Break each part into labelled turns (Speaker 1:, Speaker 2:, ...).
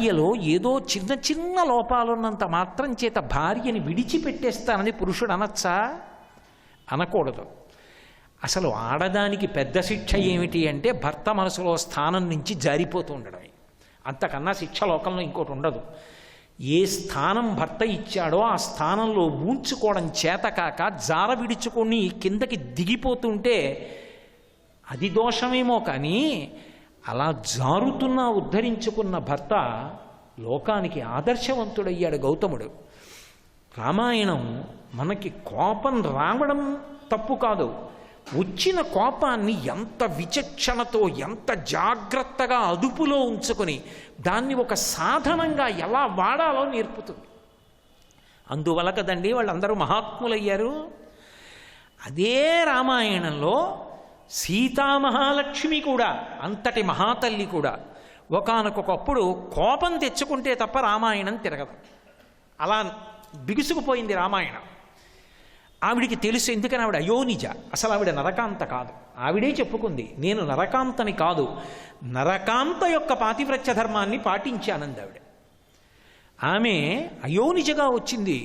Speaker 1: భార్యలో ఏదో చిన్న చిన్న లోపాలున్నంత మాత్రం చేత భార్యని విడిచిపెట్టేస్తానని పురుషుడు అనొచ్చా? అనకూడదు. అసలు ఆడదానికి పెద్ద శిక్ష ఏమిటి అంటే భర్త మనసులో స్థానం నుంచి జారిపోతూ ఉండడమే. అంతకన్నా శిక్ష లోకంలో ఇంకోటి ఉండదు. ఏ స్థానం భర్త ఇచ్చాడో ఆ స్థానంలో ఊంచుకోవడం చేతకాక జార విడుచుకొని కిందకి దిగిపోతుంటే అది దోషమేమో కానీ అలా జారుతున్నా ఉద్ధరించుకున్న భర్త లోకానికి ఆదర్శవంతుడయ్యాడు గౌతముడు. రామాయణం మనకి కోపం రావడం తప్పు కాదు, వచ్చిన కోపాన్ని ఎంత విచక్షణతో ఎంత జాగ్రత్తగా అదుపులో ఉంచుకొని దాన్ని ఒక సాధనంగా ఎలా వాడాలో నేర్పుతుంది. అందువల్ల కదండి వాళ్ళందరూ మహాత్ములయ్యారు. అదే రామాయణంలో సీతామహాలక్ష్మి కూడా, అంతటి మహాతల్లి కూడా ఒకానొకప్పుడు కోపం తెచ్చుకుంటే తప్ప రామాయణం తిరగదు. అలా బిగుసుకుపోయింది రామాయణం. ఆవిడికి తెలుసు, ఎందుకని ఆవిడ అయోనిజ, అసలు ఆవిడ నరకాంత కాదు. ఆవిడే చెప్పుకుంది, నేను నరకాంతని కాదు, నరకాంత యొక్క పాతివ్రత్య ధర్మాన్ని పాటించానంది ఆవిడ. ఆమె అయోనిజగా వచ్చింది.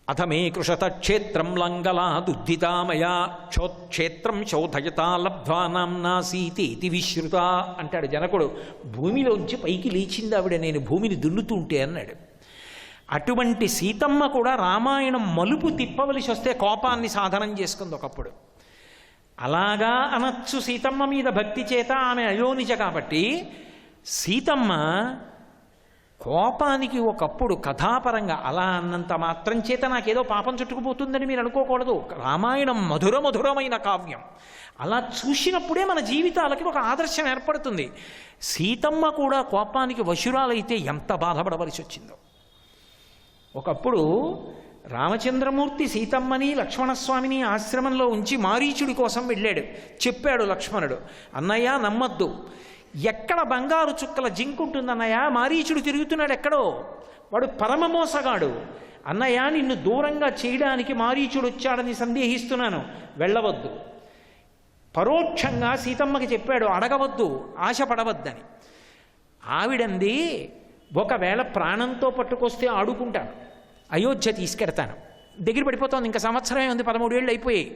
Speaker 1: అథమే కృషత క్షేత్రం లంగలా దుద్ధితామయా క్షోక్షేత్రం శోధయతా లబ్ధ్వా నామ్నా సీతేతి విశ్రుత అంటాడు జనకుడు. భూమిలోంచి పైకి లేచింది ఆవిడ, నేను భూమిని దున్నుతుంటే అన్నాడు. అటువంటి సీతమ్మ కూడా రామాయణం మలుపు తిప్పవలసి వస్తే కోపాన్ని సాధనం చేసుకుంది ఒకప్పుడు. అలాగా అనొచ్చు సీతమ్మ మీద భక్తి చేత, ఆమె అయోనిజ కాబట్టి. సీతమ్మ కోపానికి ఒకప్పుడు కథాపరంగా అలా అన్నంత మాత్రం చేత నాకేదో పాపం చుట్టుకుపోతుందని మీరు అనుకోకూడదు. రామాయణం మధుర మధురమైన కావ్యం. అలా చూసినప్పుడే మన జీవితాలకి ఒక ఆదర్శం ఏర్పడుతుంది. సీతమ్మ కూడా కోపానికి వశురాలైతే ఎంత బాధపడవలసి వచ్చిందో. ఒకప్పుడు రామచంద్రమూర్తి సీతమ్మని లక్ష్మణస్వామిని ఆశ్రమంలో ఉంచి మారీచుడి కోసం వెళ్ళాడు. చెప్పాడు లక్ష్మణుడు, అన్నయ్య నమ్మద్దు, ఎక్కడ బంగారు చుక్కల జింకుంటుందన్నయ్య, మారీచుడు తిరుగుతున్నాడు ఎక్కడో, వాడు పరమమోసగాడు అన్నయ్య, నిన్ను దూరంగా చేయడానికి మారీచుడు వచ్చాడని సందేహిస్తున్నాను, వెళ్ళవద్దు. పరోక్షంగా సీతమ్మకి చెప్పాడు, అడగవద్దు, ఆశపడవద్దని. ఆవిడంది, ఒకవేళ ప్రాణంతో పట్టుకొస్తే ఆడుకుంటాను, అయోధ్య తీసుకెడతాను, దగ్గర పడిపోతుంది, ఇంకా సంవత్సరం ఉంది, 13 ఏళ్ళు అయిపోయాయి,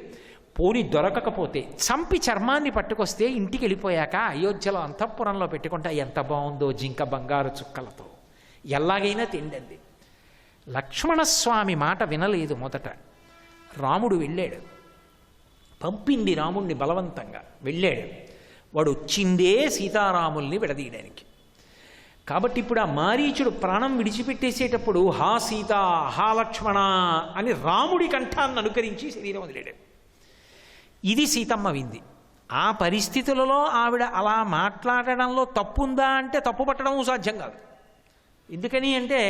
Speaker 1: పోని దొరకకపోతే చంపి చర్మాన్ని పట్టుకొస్తే ఇంటికి వెళ్ళిపోయాక అయోధ్యలో అంతఃపురంలో పెట్టుకుంటా, ఎంత బాగుందో జింక బంగారు చుక్కలతో, ఎలాగైనా తిండండి. లక్ష్మణస్వామి మాట వినలేదు. మొదట రాముడు వెళ్ళాడు, పంపింది రాముణ్ణి బలవంతంగా, వెళ్ళాడు. వాడు వచ్చిందే సీతారాముల్ని విడదీయడానికి. కాబట్టి ఇప్పుడు ఆ మారీచుడు ప్రాణం విడిచిపెట్టేసేటప్పుడు హా సీత, హా లక్ష్మణ అని రాముడి కంఠాన్ని అనుకరించి శరీరం వదిలేడు. ఇది సీతమ్మ వింది. ఆ పరిస్థితులలో ఆవిడ అలా మాట్లాడడంలో తప్పుందా అంటే తప్పు పట్టడం సాధ్యం కాదు. ఎందుకని అంటే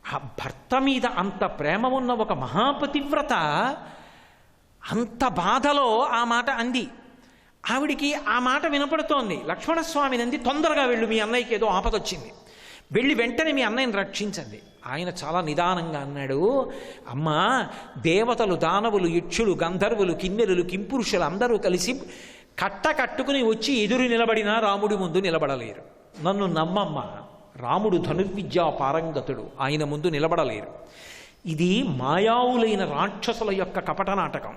Speaker 1: ఆ భర్త మీద అంత ప్రేమ ఉన్న ఒక మహాపతివ్రత అంత బాధలో ఆ మాట అంది. ఆవిడికి ఆ మాట వినపడుతోంది. లక్ష్మణస్వామిని అంది, తొందరగా వెళ్ళు, మీ అన్నయ్యకి ఏదో ఆపదొచ్చింది, వెళ్ళి వెంటనే మీ అన్నయ్యని రక్షించండి. ఆయన చాలా నిదానంగా అన్నాడు, అమ్మా, దేవతలు, దానవులు, యక్షులు, గంధర్వులు, కిన్నెరులు, కింపురుషులు అందరూ కలిసి కట్టుకుని వచ్చి ఎదురు నిలబడినా రాముడి ముందు నిలబడలేరు. నన్ను నమ్మమ్మ, రాముడు ధనుర్విద్యా పారంగతుడు, ఆయన ముందు నిలబడలేరు. ఇది మాయావులైన రాక్షసుల యొక్క కపట నాటకం.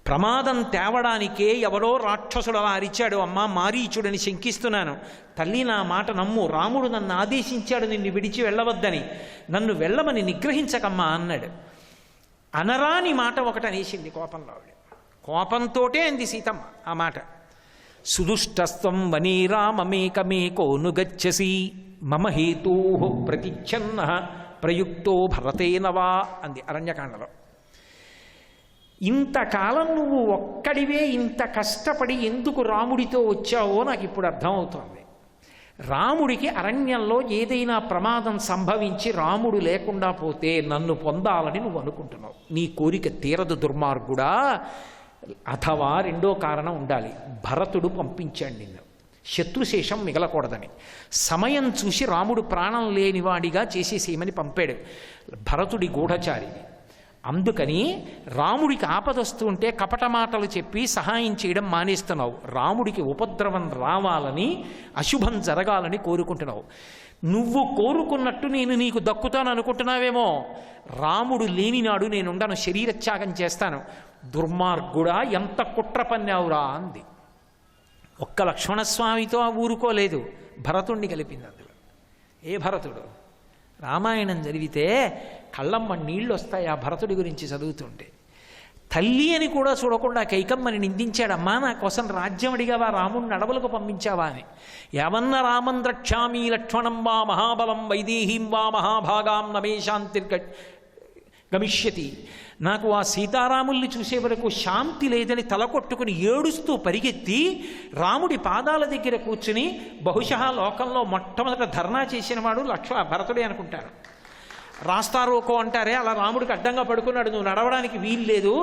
Speaker 1: ప్రమాదం తేవడానికే ఎవరో రాక్షసుడు అలా అరిచాడు, అమ్మా మారీచుడని శంకిస్తున్నాను, తల్లి నా మాట నమ్ము, రాముడు నన్ను ఆదేశించాడు నిన్ను విడిచి వెళ్ళవద్దని, నన్ను వెళ్ళమని నిగ్రహించకమ్మా అన్నాడు. అనరాని మాట ఒకటి అనేసింది కోపంలో ఆవిడ. కోపంతోటే అంది సీతమ్మ ఆ మాట. సుదుష్టస్వం వనీ రామమేకమేకోను గచ్చసి మమ హేతూ ప్రతిచ్ఛన్న ప్రయుక్తో భరతేనవా అంది అరణ్యకాండలో. ఇంతకాలం నువ్వు ఒక్కడివే ఇంత కష్టపడి ఎందుకు రాముడితో వచ్చావో నాకు ఇప్పుడు అర్థమవుతోంది. రాముడికి అరణ్యంలో ఏదైనా ప్రమాదం సంభవించి రాముడు లేకుండా పోతే నన్ను పొందాలని నువ్వు అనుకుంటున్నావు. నీ కోరిక తీరదు దుర్మార్గుడా. అథవా రెండో కారణం ఉండాలి, భరతుడు పంపించాడు నిన్ను, శత్రుశేషం మిగలకూడదని. సమయం చూసి రాముడు ప్రాణం లేనివాడిగా చేసేసేయమని పంపాడు. భరతుడి గూఢచారిని. అందుకని రాముడికి ఆపదొస్తూ ఉంటే కపట మాటలు చెప్పి సహాయం చేయడం మానేస్తున్నావు. రాముడికి ఉపద్రవం రావాలని, అశుభం జరగాలని కోరుకుంటున్నావు. నువ్వు కోరుకున్నట్టు నేను నీకు దక్కుతాను అనుకుంటున్నావేమో. రాముడు లేనినాడు నేనుండను, శరీరత్యాగం చేస్తాను. దుర్మార్గుడా, ఎంత కుట్ర పన్నావురా అంది. ఒక్క లక్ష్మణస్వామితో ఊరుకోలేదు, భరతుణ్ణి కలిపింది అందులో. ఏ భరతుడు? రామాయణం చదివితే కళ్ళమ్మ నీళ్ళు వస్తాయి ఆ భరతుడి గురించి చదువుతుంటే. తల్లి అని కూడా చూడకుండా కైకమ్మని నిందించాడమ్మా, నా కోసం రాజ్యం అడిగావా, రాముడిని అడవులకు పంపించావా అని. యవన్న రామం ద్రక్ష్యామి లక్ష్మణం వా మహాబలం వైదేహీం వా మహాభాగాం నమేశాంతిర్గ గమిష్యతి. నాకు ఆ సీతారాముల్ని చూసే వరకు శాంతి లేదని తలకొట్టుకుని ఏడుస్తూ పరిగెత్తి రాముడి పాదాల దగ్గర కూర్చుని, బహుశా లోకంలో మొట్టమొదట ధర్నా చేసినవాడు భరతుడే అనుకుంటారు. రాస్తారోకో అంటారే, అలా రాముడికి అడ్డంగా పడుకున్నాడు. నువ్వు నడవడానికి వీల్లేదు,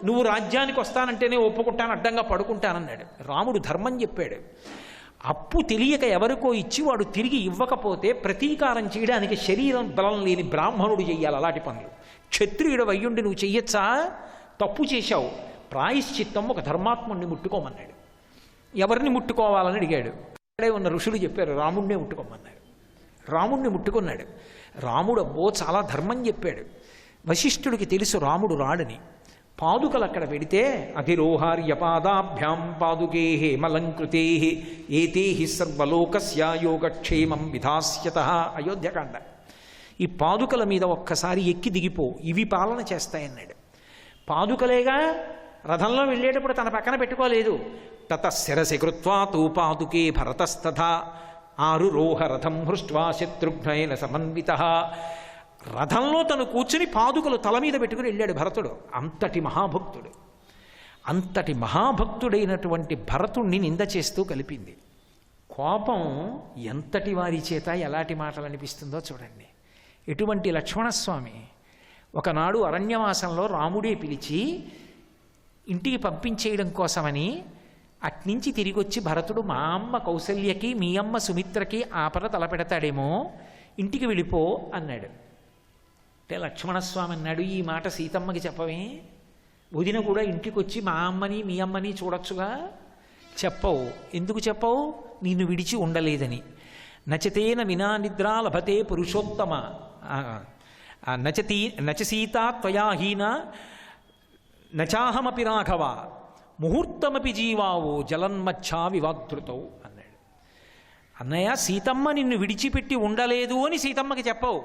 Speaker 1: నువ్వు రాజ్యానికి వస్తానంటేనే ఒప్పుకుంటాను, అడ్డంగా పడుకుంటానన్నాడు. రాముడు ధర్మం చెప్పాడు. అప్పు తెలియక ఎవరికో ఇచ్చి వాడు తిరిగి ఇవ్వకపోతే ప్రతీకారం చేయడానికి శరీరం బలం లేని బ్రాహ్మణుడు చెయ్యాలి అలాంటి పనులు. క్షత్రియుడు అయ్యుండి నువ్వు చెయ్యొచ్చా? తప్పు చేశావు, ప్రాయశ్చిత్తం ఒక ధర్మాత్ముడిని ముట్టుకోమన్నాడు. ఎవరిని ముట్టుకోవాలని అడిగాడు. అక్కడే ఉన్న ఋషులు చెప్పారు, రాముడినే ముట్టుకోమన్నారు. రాముడిని ముట్టుకున్నాడు. రాముడు అబ్బో చాలా ధర్మం చెప్పాడు. వశిష్ఠుడికి తెలుసు రాముడు రాడని. పాదుకలు అక్కడ పెడితే అధిరోహార్య పాదాభ్యాం పాదుకే మలంకృతే ఏతే సర్వలోకస్య యోగక్షేమం విధాస్యత. అయోధ్యకాండ. ఈ పాదుకల మీద ఒక్కసారి ఎక్కి దిగిపో, ఇవి పాలన చేస్తాయన్నాడు. పాదుకలేగా, రథంలో వెళ్ళేటప్పుడు తన పక్కన పెట్టుకోలేదు. తత శిరసి కృత్వా తూ పాదుకే భరతస్తథా ఆరురోహ రథం హృష్ట్వా శత్రుఘ్నైన సమన్విత. రథంలో తను కూర్చుని పాదుకలు తల మీద పెట్టుకుని వెళ్ళాడు భరతుడు. అంతటి మహాభక్తుడు. అంతటి మహాభక్తుడైనటువంటి భరతుణ్ణి నింద చేస్తూ కలిపింది. కోపం ఎంతటి వారి చేత ఎలాంటి మాటలు అనిపిస్తుందో చూడండి. ఎటువంటి లక్ష్మణస్వామి ఒకనాడు అరణ్యవాసంలో రాముడే పిలిచి ఇంటికి పంపించేయడం కోసమని అట్నుంచి తిరిగి వచ్చి భరతుడు, మా అమ్మ కౌసల్యకి మీ అమ్మ సుమిత్రకి ఆపద తలపెడతాడేమో, ఇంటికి వెళ్ళిపో అన్నాడు. అంటే లక్ష్మణస్వామి అన్నాడు, ఈ మాట సీతమ్మకి చెప్పవే? వదిన కూడా ఇంటికి వచ్చి మా అమ్మని మీ అమ్మని చూడొచ్చుగా. చెప్పవు. ఎందుకు చెప్పవు? నిన్ను విడిచి ఉండలేదని. నచతేన వినా నిద్రా లభతే పురుషోత్తమ నచ సీతా త్వయాహీన నచాహమపి రాఘవ ముహూర్తమపి జీవావో జలన్మచ్చా వివాధృతౌ అన్నాడు. అన్నయ్య, సీతమ్మ నిన్ను విడిచిపెట్టి ఉండలేదు అని సీతమ్మకి చెప్పవు,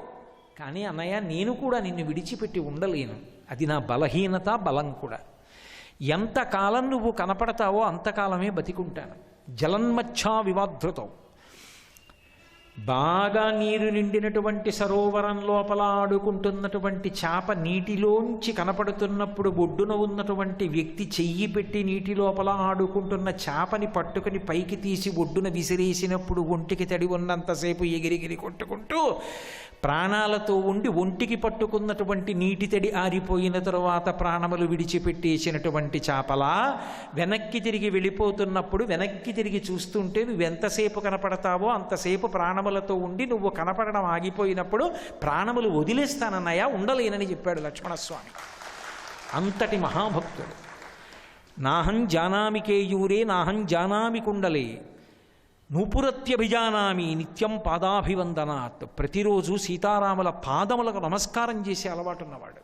Speaker 1: కానీ అన్నయ్య నేను కూడా నిన్ను విడిచిపెట్టి ఉండలేను. అది నా బలహీనత, బలం కూడా. ఎంతకాలం నువ్వు కనపడతావో అంతకాలమే బతికుంటాను. జలన్మచ్చా వివాధృతౌ. బాగా నీరు నిండినటువంటి సరోవరం లోపల ఆడుకుంటున్నటువంటి చేప నీటిలోంచి కనపడుతున్నప్పుడు ఒడ్డున ఉన్నటువంటి వ్యక్తి చెయ్యి పెట్టి నీటి లోపల ఆడుకుంటున్న చేపని పట్టుకుని పైకి తీసి ఒడ్డున విసిరేసినప్పుడు ఒంటికి తడి ఉన్నంతసేపు ఎగిరిగిరి కొట్టుకుంటూ ప్రాణాలతో ఉండి ఒంటికి పట్టుకున్నటువంటి నీటి తడి ఆరిపోయిన తరువాత ప్రాణములు విడిచిపెట్టేసినటువంటి చేపలా వెనక్కి తిరిగి వెళ్ళిపోతున్నప్పుడు వెనక్కి తిరిగి చూస్తుంటే నువ్వు ఎంతసేపు కనపడతావో అంతసేపు ప్రాణములతో ఉండి నువ్వు కనపడడం ఆగిపోయినప్పుడు ప్రాణములు వదిలేస్తానన్నయ్యా, ఉండలేనని చెప్పాడు లక్ష్మణస్వామి. అంతటి మహాభక్తుడు. నాహం జానామి కేయూరే నాహం జానామి కుండలే నూపురత్యభిజానామి నిత్యం పాదాభివందనాత్. ప్రతిరోజు సీతారాముల పాదములకు నమస్కారం చేసే అలవాటు ఉన్నవాడు.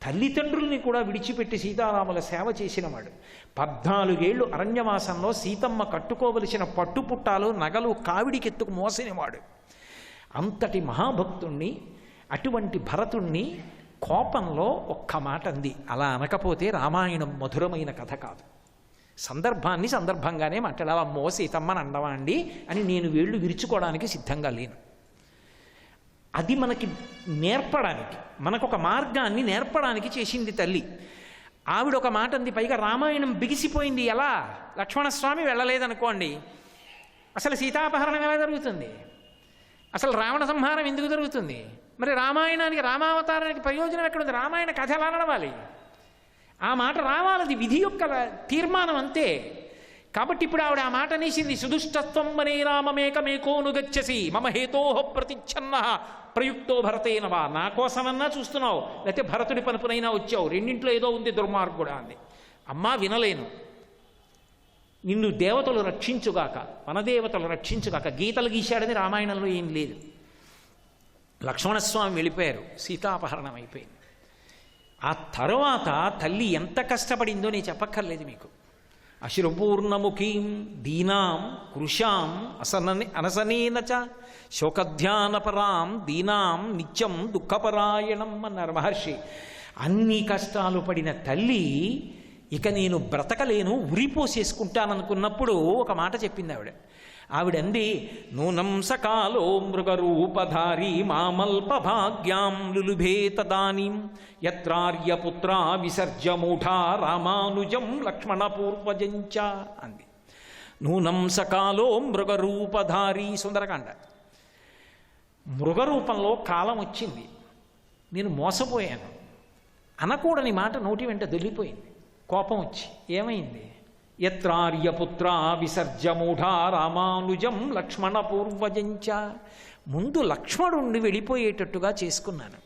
Speaker 1: తల్లిదండ్రుల్ని కూడా విడిచిపెట్టి సీతారాముల సేవ చేసినవాడు. 14 ఏళ్ళు అరణ్యవాసంలో సీతమ్మ కట్టుకోవలసిన పట్టుపుట్టాలు నగలు కావిడికెత్తుకు మోసినవాడు. అంతటి మహాభక్తుణ్ణి, అటువంటి భరతుణ్ణి కోపంలో ఒక్క మాట అంది. అలా అనకపోతే రామాయణం మధురమైన కథ కాదు. సందర్భాన్ని సందర్భంగానే మాట్లాడాలి. అమ్మో సీతమ్మని అండవా అండి అని నేను వేళ్ళు విరుచుకోవడానికి సిద్ధంగా లేను. అది మనకి నేర్పడానికి, మనకొక మార్గాన్ని నేర్పడానికి చేసింది తల్లి. ఆవిడ ఒక మాట అంది. పైగా రామాయణం బిగిసిపోయింది. ఎలా? లక్ష్మణస్వామి వెళ్ళలేదనుకోండి, అసలు సీతాపహరణం ఎలా జరుగుతుంది? అసలు రావణ సంహారం ఎందుకు జరుగుతుంది? మరి రామాయణానికి, రామావతారానికి ప్రయోజనం ఎక్కడుంది? రామాయణ కథ ఎలా నడవాలి? ఆ మాట రావాలది విధి యొక్క తీర్మానం అంతే. కాబట్టి ఇప్పుడు ఆవిడ ఆ మాట అనేసింది, సుదుష్టత్వం మనే రామమేకమేకోను గచ్చసి మమ హేతోహ ప్రతిచ్ఛన్న ప్రయుక్తో భరతేనవా. నా కోసమన్నా చూస్తున్నావు, లేకపోతే భరతుడి పనుపునైనా వచ్చావు, రెండింట్లో ఏదో ఉంది దుర్మార్గుడా అంది. అమ్మా వినలేను, నిన్ను దేవతలు రక్షించుగాక, వనదేవతలు రక్షించుగాక. గీతలు గీశాడని రామాయణంలో ఏం లేదు. లక్ష్మణస్వామి వెళ్ళిపోయారు, సీతాపహరణం అయిపోయింది. ఆ తరువాత తల్లి ఎంత కష్టపడిందో నేను చెప్పక్కర్లేదు మీకు. అశ్రుపూర్ణముఖీం దీనాం కృషాం అనసనేన చ శోకధ్యానపరాం దీనాం నిత్యం దుఃఖపరాయణం అన్నారు మహర్షి. అన్ని కష్టాలు పడిన తల్లి ఇక నేను బ్రతకలేను, ఉరిపోసేసుకుంటాననుకున్నప్పుడు ఒక మాట చెప్పింది ఆవిడంది, నూనం సకాలో మృగరూపధారీ మామల్పభాగ్యాం లులుభే తదానీం యత్రార్యపుత్రా విసర్జమూఢా రామానుజం లక్ష్మణపూర్వజంచ అంది. నూనం సకాలో మృగరూపధారీ, సుందరకాండ. మృగరూపంలో కాలం వచ్చింది, నేను మోసపోయాను అనకూడని మాట నోటి వెంట దొల్లిపోయింది. కోపం వచ్చి ఏమైంది? యత్రార్యపుత్ర విసర్జమూఢా రామానుజం లక్ష్మణపూర్వజంచ. ముందు లక్ష్మణుడిని వెళ్ళిపోయేటట్టుగా చేసుకున్నాను.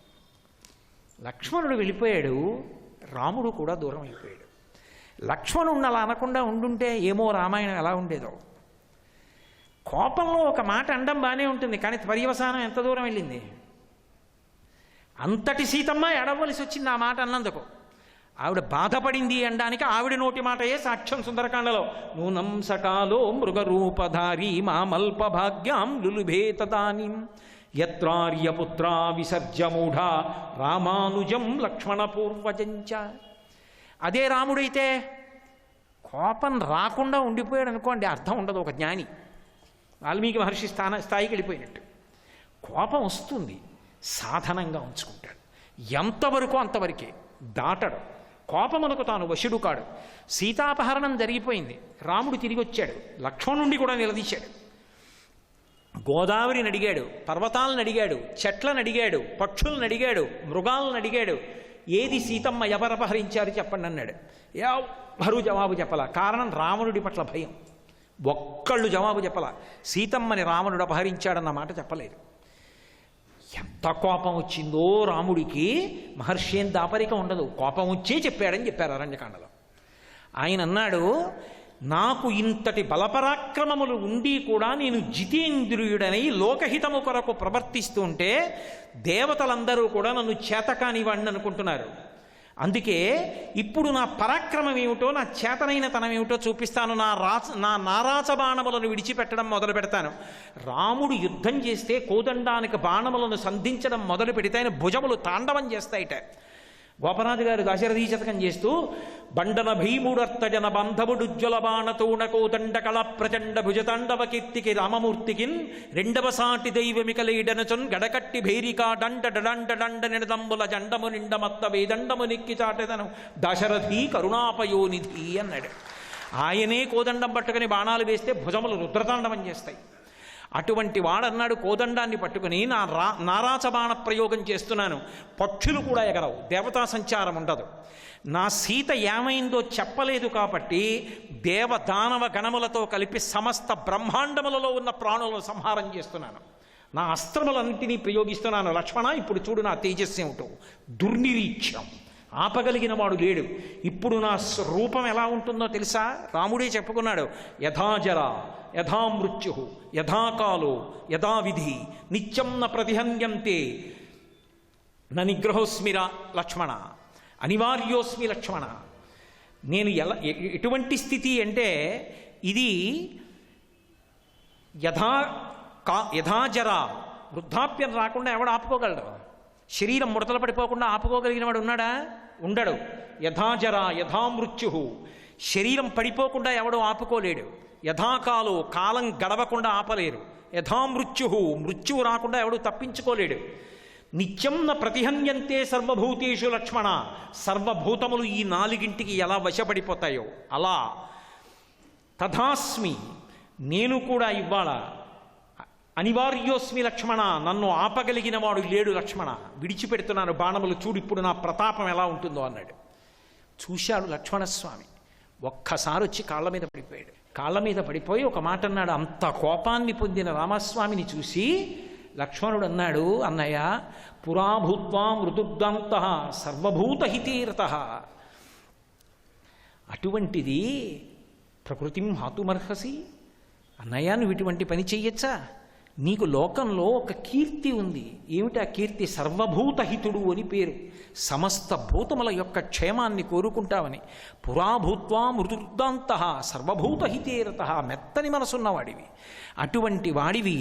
Speaker 1: లక్ష్మణుడు వెళ్ళిపోయాడు, రాముడు కూడా దూరం అయిపోయాడు. లక్ష్మణుడిని అలా అనకుండా ఉండుంటే ఏమో రామాయణం ఎలా ఉండేదో. కోపంలో ఒక మాట అనడం బాగానే ఉంటుంది, కానీ పర్యవసానం ఎంత దూరం వెళ్ళింది. అంతటి సీతమ్మ ఎడవలసి వచ్చింది ఆ మాట అన్నందుకు. ఆవిడ బాధపడింది అనడానికి ఆవిడ నోటి మాటయే సాక్ష్యం సుందరకాండలో. నూనం సకాలో మృగరూపధారీ మామల్పభాగ్యాం లులుభే తదానీం యత్రార్యపుత్ర విసర్జమూఢా రామానుజం లక్ష్మణపూర్వజంచ. అదే రాముడైతే కోపం రాకుండా ఉండిపోయాడు అనుకోండి, అర్థం ఉండదు. ఒక జ్ఞాని వాల్మీకి మహర్షి స్థాయికి వెళ్ళిపోయినట్టు. కోపం వస్తుంది, సాధనంగా ఉంచుకుంటాడు, ఎంతవరకు అంతవరకే, దాటడు. కోపమునకు తాను వశుడు కాడు. సీతాపహరణం జరిగిపోయింది, రాముడు తిరిగి వచ్చాడు, లక్ష్మణుండి కూడా నిలదీశాడు. గోదావరిని అడిగాడు, పర్వతాలను అడిగాడు, చెట్లను అడిగాడు, పక్షులను అడిగాడు, మృగాలను అడిగాడు. ఏది సీతమ్మ ఎవరపహరించారు చెప్పండి అన్నాడు. ఎవ్వరూ జవాబు చెప్పలా. కారణం రావణుడి పట్ల భయం. ఒక్కళ్ళు జవాబు చెప్పలా. సీతమ్మని రావణుడు అపహరించాడన్న మాట చెప్పలేదు. ఎంత కోపం వచ్చిందో రాముడికి. మహర్షి ఏం దాపరిక ఉండదు, కోపం వచ్చే చెప్పాడని చెప్పారు అరణ్యకాండలో. ఆయన అన్నాడు, నాకు ఇంతటి బలపరాక్రమములు ఉండి కూడా నేను జితేంద్రియుడనై లోకహితము కొరకు ప్రవర్తిస్తుంటే దేవతలందరూ కూడా నన్ను చేతకానివాడిని అనుకుంటున్నారు. అందుకే ఇప్పుడు నా పరాక్రమం ఏమిటో, నా చేతనైన తనం ఏమిటో చూపిస్తాను. నా నారాచ బాణములను విడిచిపెట్టడం మొదలు పెడతాను. రాముడు యుద్ధం చేస్తే కోదండానికి బాణములను సంధించడం మొదలు పెడితే ఆయన భుజములు తాండవం చేస్తాయిట. గోపనాథ్ గారు దాశరథీ శతకం చేస్తూ, బండన భీముడర్తజన బంధవుడుజ్వల బాణతోణ కోదండకళ ప్రచండ భుజతాండవ కీర్తికి రామమూర్తికిన్ రెండవ సాటి దైవమికలేడనచొన్ గడకట్టి భేరికా డండ డండ డండ నిడదంబుల జండము నిండమత్త వేదండము నెక్కి చాటెదను దశరథీ కరుణాపయోనిధి అన్నాడు. ఆయనే కోదండం పట్టుకుని బాణాలు వేస్తే భుజములు రుద్రతాండవం చేస్తాయి. అటువంటి వాడన్నాడు, కోదండాన్ని పట్టుకుని నారాచ బాణ ప్రయోగం చేస్తున్నాను, పక్షులు కూడా ఎగరవు, దేవతా సంచారం ఉండదు. నా సీత ఏమైందో చెప్పలేదు కాబట్టి దేవదానవ గణములతో కలిపి సమస్త బ్రహ్మాండములలో ఉన్న ప్రాణులను సంహారం చేస్తున్నాను. నా అస్త్రములన్నింటినీ ప్రయోగిస్తున్నాను. లక్ష్మణ, ఇప్పుడు చూడు నా తేజస్సు ఏమిటో. దుర్నిరీక్ష్యం, ఆపగలిగిన వాడు లేడు. ఇప్పుడు నా రూపం ఎలా ఉంటుందో తెలుసా? రాముడే చెప్పుకున్నాడు, యథాజర యథా మృత్యు యథాకాలో యథా విధి నిత్యం న ప్రతిహన్యంతే న నిగ్రహోస్మిరా లక్ష్మణ అనివార్యోస్మి లక్ష్మణ. నేను ఎటువంటి స్థితి అంటే ఇది యథాజర, వృద్ధాప్యం రాకుండా ఎవడు ఆపుకోగలడు? శరీరం ముడతలు పడిపోకుండా ఆపుకోగలిగిన వాడు ఉన్నాడా? ఉండడు. యథాజర యథామృత్యు, శరీరం పడిపోకుండా ఎవడు ఆపుకోలేడు. యథాకాలో, కాలం గడవకుండా ఆపలేరు. యథామృత్యు, మృత్యువు రాకుండా ఎవడు తప్పించుకోలేడు. నిత్యం న ప్రతిహన్యంతే సర్వభూతేషు లక్ష్మణ, సర్వభూతములు ఈ నాలుగింటికి ఎలా వశపడిపోతాయో అలా తథాస్మి, నేను కూడా ఇవ్వాల అనివార్యోస్మి లక్ష్మణ, నన్ను ఆపగలిగిన వాడు లేడు లక్ష్మణ, విడిచిపెడుతున్నాను బాణములు, చూడు ఇప్పుడు నా ప్రతాపం ఎలా ఉంటుందో అన్నాడు. చూశాడు లక్ష్మణస్వామి, ఒక్కసారి వచ్చి కాళ్ళ మీద పడిపోయాడు. కాళ్ళ మీద పడిపోయి ఒక మాట అన్నాడు. అంత కోపాన్ని పొందిన రామస్వామిని చూసి లక్ష్మణుడు అన్నాడు, అన్నయ్య పురాభూత్వా మృదుర్దాంత సర్వభూతహితీరత, అటువంటిది ప్రకృతిం హాతుమర్హసి, అన్నయ్య నువ్వు ఇటువంటి పని చెయ్యొచ్చా? నీకు లోకంలో ఒక కీర్తి ఉంది. ఏమిటి ఆ కీర్తి? సర్వభూతహితుడు అని పేరు. సమస్త భూతముల యొక్క క్షేమాన్ని కోరుకుంటావని. పురాభూత్వా మృదుర్దాంత సర్వభూతహితేరత, మెత్తని మనసున్నవాడివి. అటువంటి వాడివి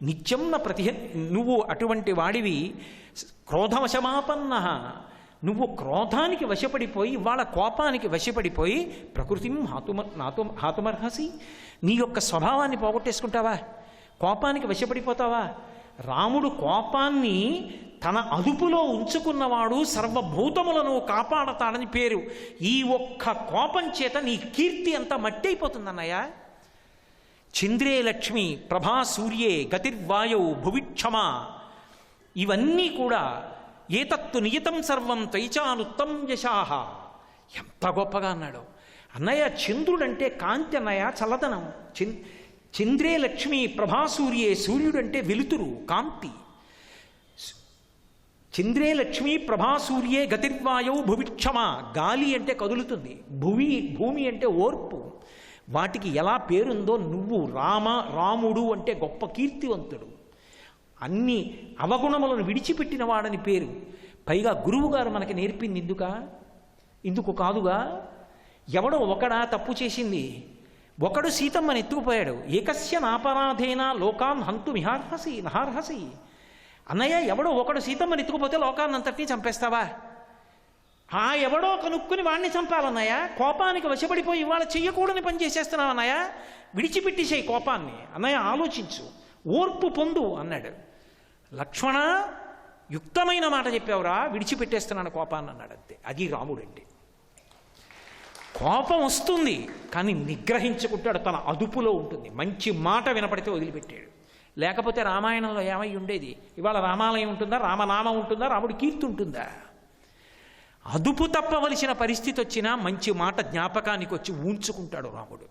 Speaker 1: నిత్యం నువ్వు అటువంటి వాడివి క్రోధవశమాపన్న, నువ్వు క్రోధానికి వశపడిపోయి ఇవాళ కోపానికి వశపడిపోయి ప్రకృతిం హాతుమర్హసి, నీ యొక్క స్వభావాన్ని పోగొట్టేసుకుంటావా? కోపానికి వశపడిపోతావా? రాముడు కోపాన్ని తన అదుపులో ఉంచుకున్నవాడు సర్వభూతములను కాపాడతాడని పేరు. ఈ ఒక్క కోపం చేత నీ కీర్తి అంతా మట్టి అయిపోతుందన్నయ్య. చంద్రే లక్ష్మి ప్రభా సూర్యే గతిర్వాయౌ భువిక్షమ, ఇవన్నీ కూడా ఏతత్తు నియతం సర్వం తైచానుత్తం యశాహ. ఎంత గొప్పగా అన్నాడు అన్నయ్య. చంద్రుడంటే కాంతి అన్నయ్య, చల్లదనం. చంద్రే లక్ష్మి ప్రభాసూర్యే, సూర్యుడంటే వెలుతురు, కాంతి. చంద్రే లక్ష్మి ప్రభాసూర్యే గతిర్వాయౌ భువిక్షమ, గాలి అంటే కదులుతుంది, భూమి అంటే ఓర్పు. వాటికి ఎలా పేరుందో నువ్వు రాముడు అంటే గొప్ప కీర్తివంతుడు, అన్ని అవగుణములను విడిచిపెట్టిన వాడని పేరు. పైగా గురువుగారు మనకి నేర్పింది ఇందుకు కాదుగా. ఎవడో ఒకడా తప్పు చేసింది, ఒకడు సీతమ్మని ఎత్తుకుపోయాడు. ఏకస్య నాపరాధేన లోకాన్ హంతు నహార్హసి. అన్నయ్య ఎవడో ఒకడు సీతమ్మని ఎత్తుకుపోతే లోకాన్నంతటినీ చంపేస్తావా? ఆ ఎవడో కనుక్కుని వాడిని చంపాలన్నయ్య. కోపానికి వశపడిపోయి ఇవాళ చెయ్యకూడని పని చేసేస్తున్నావు అన్నయ్య, విడిచిపెట్టేసేయి కోపాన్ని. అన్నయ్య ఆలోచించు, ఓర్పు పొందు అన్నాడు. లక్ష్మణ యుక్తమైన మాట చెప్పావురా, విడిచిపెట్టేస్తున్నాను కోపాన్ని అన్నాడు. అంతే, అది రాముడు అంటే. కోపం వస్తుంది కానీ నిగ్రహించుకుంటాడు, తన అదుపులో ఉంటుంది. మంచి మాట వినపడితే వదిలిపెట్టాడు. లేకపోతే రామాయణంలో ఏమై ఉండేది? ఇవాళ రామాలయం ఉంటుందా, రామనామం ఉంటుందా, రాముడి కీర్తి ఉంటుందా? అదుపు తప్పవలసిన పరిస్థితి వచ్చినా మంచి మాట జ్ఞాపకానికి వచ్చి ఊంచుకుంటాడు రాముడు.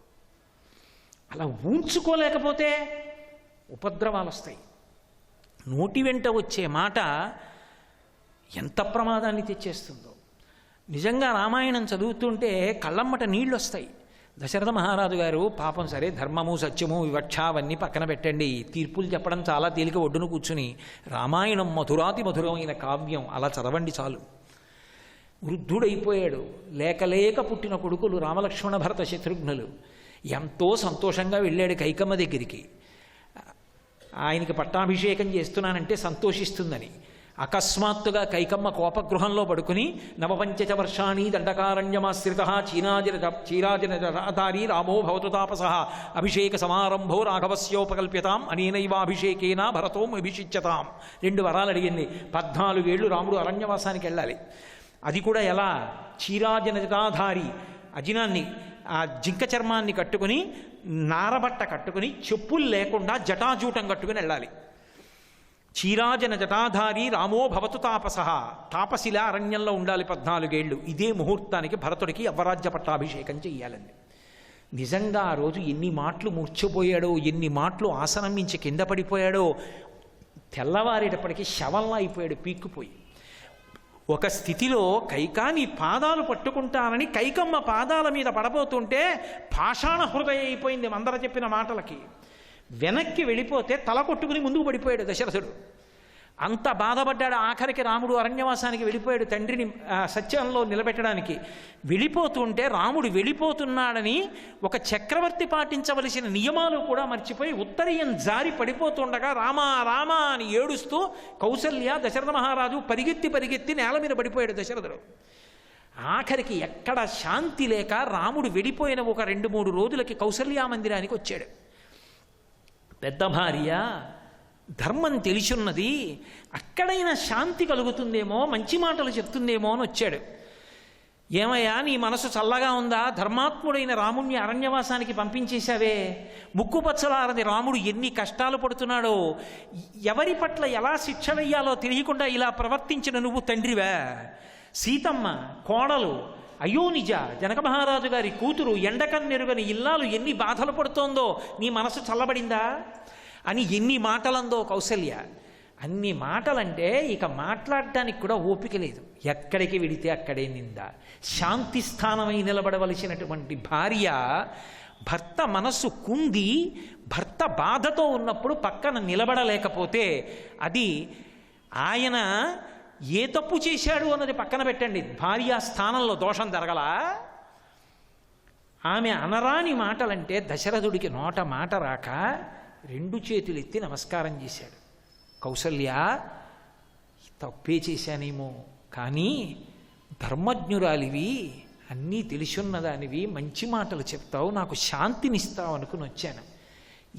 Speaker 1: అలా ఊంచుకోలేకపోతే ఉపద్రవాలు వస్తాయి. నోటి వెంట వచ్చే మాట ఎంత ప్రమాదాన్ని తెచ్చేస్తుందో. నిజంగా రామాయణం చదువుతుంటే కళ్ళమ్మట నీళ్ళు వస్తాయి. దశరథ మహారాజు గారు పాపం, సరే ధర్మము సత్యము వివక్ష అవన్నీ పక్కన పెట్టండి, తీర్పులు చెప్పడం చాలా తేలిక, ఒడ్డును కూర్చుని రామాయణం మధురాతి మధురమైన కావ్యం, అలా చదవండి చాలు. వృద్ధుడైపోయాడు, లేక పుట్టిన కొడుకులు రామలక్ష్మణ భరత శత్రుఘ్నులు. ఎంతో సంతోషంగా వెళ్ళాడు కైకమ్మ దగ్గరికి. ఆయనకి పట్టాభిషేకం చేస్తున్నానంటే సంతోషిస్తుందని. అకస్మాత్తుగా కైకమ్మ కోపగృహంలో పడుకుని నవపంచ వర్షాణి దండకారణ్యమాశ్రిత చీరాజనధారీ రామో భవతు తాపసః అభిషేక సమారంభో రాఘవస్యోపకల్ప్యతాం అనేనైవాభిషేకేన భరతో అభిషిచ్యతాం. 2 వరాలు అడిగింది. 14 ఏళ్ళు రాముడు అరణ్యవాసానికి వెళ్ళాలి. అది కూడా ఎలా? చీరాజనధారి, అజినాన్ని ఆ జింక చర్మాన్ని కట్టుకుని, నారబట్ట కట్టుకుని, చెప్పులు లేకుండా జటాజూటం కట్టుకుని వెళ్ళాలి. చీరాజన జటాధారి రామో భవతు తాపసః, తాపసిలా అరణ్యంలో ఉండాలి 14 ఏళ్ళు. ఇదే ముహూర్తానికి భరతుడికి యవ్వరాజ్య పట్టాభిషేకం చెయ్యాలండి. నిజంగా ఆ రోజు ఎన్ని మాటలు మూర్ఛపోయాడో, ఎన్ని మాటలు ఆసనం మించి కింద పడిపోయాడో. తెల్లవారేటప్పటికీ శవంలా అయిపోయాడు, పీక్కుపోయి. ఒక స్థితిలో కైకాని పాదాలు పట్టుకుంటానని కైకమ్మ పాదాల మీద పడబోతుంటే పాషాణ హృదయ అయిపోయింది మందర చెప్పిన మాటలకి. వెనక్కి వెళ్ళిపోతే తల కొట్టుకుని ముందుకు పడిపోయాడు దశరథుడు. అంత బాధపడ్డాడు. ఆఖరికి రాముడు అరణ్యవాసానికి వెళ్ళిపోయాడు తండ్రిని సత్యంలో నిలబెట్టడానికి. వెళ్ళిపోతుంటే రాముడు వెళ్ళిపోతున్నాడని ఒక చక్రవర్తి పాటించవలసిన నియమాలు కూడా మర్చిపోయి ఉత్తరీయం జారి పడిపోతుండగా రామా రామా అని ఏడుస్తూ కౌసల్య, దశరథ మహారాజు పరిగెత్తి నేల మీద పడిపోయాడు దశరథుడు. ఆఖరికి ఎక్కడ శాంతి లేక రాముడు వెళ్ళిపోయిన ఒక 2-3 రోజులకి కౌసల్యా మందిరానికి వచ్చాడు. పెద్ద భార్య, ధర్మం తెలిసున్నది, అక్కడైనా శాంతి కలుగుతుందేమో, మంచి మాటలు చెప్తుందేమో అని వచ్చాడు. ఏమయ్యా నీ మనసు చల్లగా ఉందా? ధర్మాత్ముడైన రాముణ్ణి అరణ్యవాసానికి పంపించేశావే. ముక్కుపచ్చలారది రాముడు ఎన్ని కష్టాలు పడుతున్నాడో, ఎవరి పట్ల ఎలా శిక్ష వెయ్యాలో తెలియకుండా ఇలా ప్రవర్తించిన నువ్వు తండ్రివా? సీతమ్మ కోడలు అయ్యో నిజ, జనక మహారాజు గారి కూతురు ఎండకన్నెరుగని ఇల్లాలు ఎన్ని బాధలు పడుతోందో నీ మనసు చల్లబడిందా అని ఎన్ని మాటలందో కౌసల్య. అన్ని మాటలంటే ఇక మాట్లాడడానికి కూడా ఓపిక లేదు. ఎక్కడికి వెడితే అక్కడే నింద. శాంతి స్థానమై నిలబడవలసినటువంటి భార్య భర్త మనస్సు కుంది, భర్త బాధతో ఉన్నప్పుడు పక్కన నిలబడలేకపోతే అది ఆయన ఏ తప్పు చేశాడు అన్నది పక్కన పెట్టండి, భార్య స్థానంలో దోషం జరగలా. ఆమె అనరాని మాటలంటే దశరథుడికి నోట మాట రాక 2 చేతులు ఎత్తి నమస్కారం చేశాడు. కౌసల్య, తప్పే చేశానేమో, కానీ ధర్మజ్ఞురాలివి, అన్నీ తెలుసున్నదానివి, మంచి మాటలు చెప్తావు, నాకు శాంతినిస్తావు అనుకుని వచ్చాను.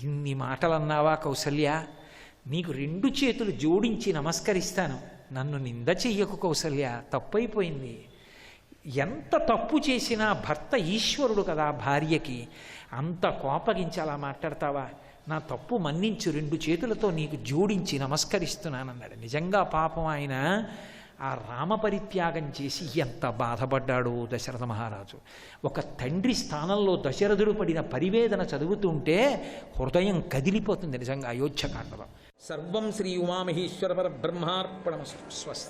Speaker 1: ఇన్ని మాటలు అన్నావా కౌసల్య? నీకు 2 చేతులు జోడించి నమస్కరిస్తాను. నన్ను నింద చెయ్యకు కౌసల్య, తప్పైపోయింది. ఎంత తప్పు చేసినా భర్త ఈశ్వరుడు కదా భార్యకి, అంత కోపగించి అలా మాట్లాడతావా? నా తప్పు మన్నించు, 2 చేతులతో నీకు జోడించి నమస్కరిస్తున్నానన్నాడు. నిజంగా పాపం ఆయన ఆ రామపరిత్యాగం చేసి ఎంత బాధపడ్డాడు దశరథ మహారాజు. ఒక తండ్రి స్థానంలో దశరథుడు పడిన పరివేదన చదువుతుంటే హృదయం కదిలిపోతుంది నిజంగా అయోధ్యకాండలో. సర్వం శ్రీ ఉమామహేశ్వర పరబ్రహ్మార్పణమస్తు. స్వస్తి.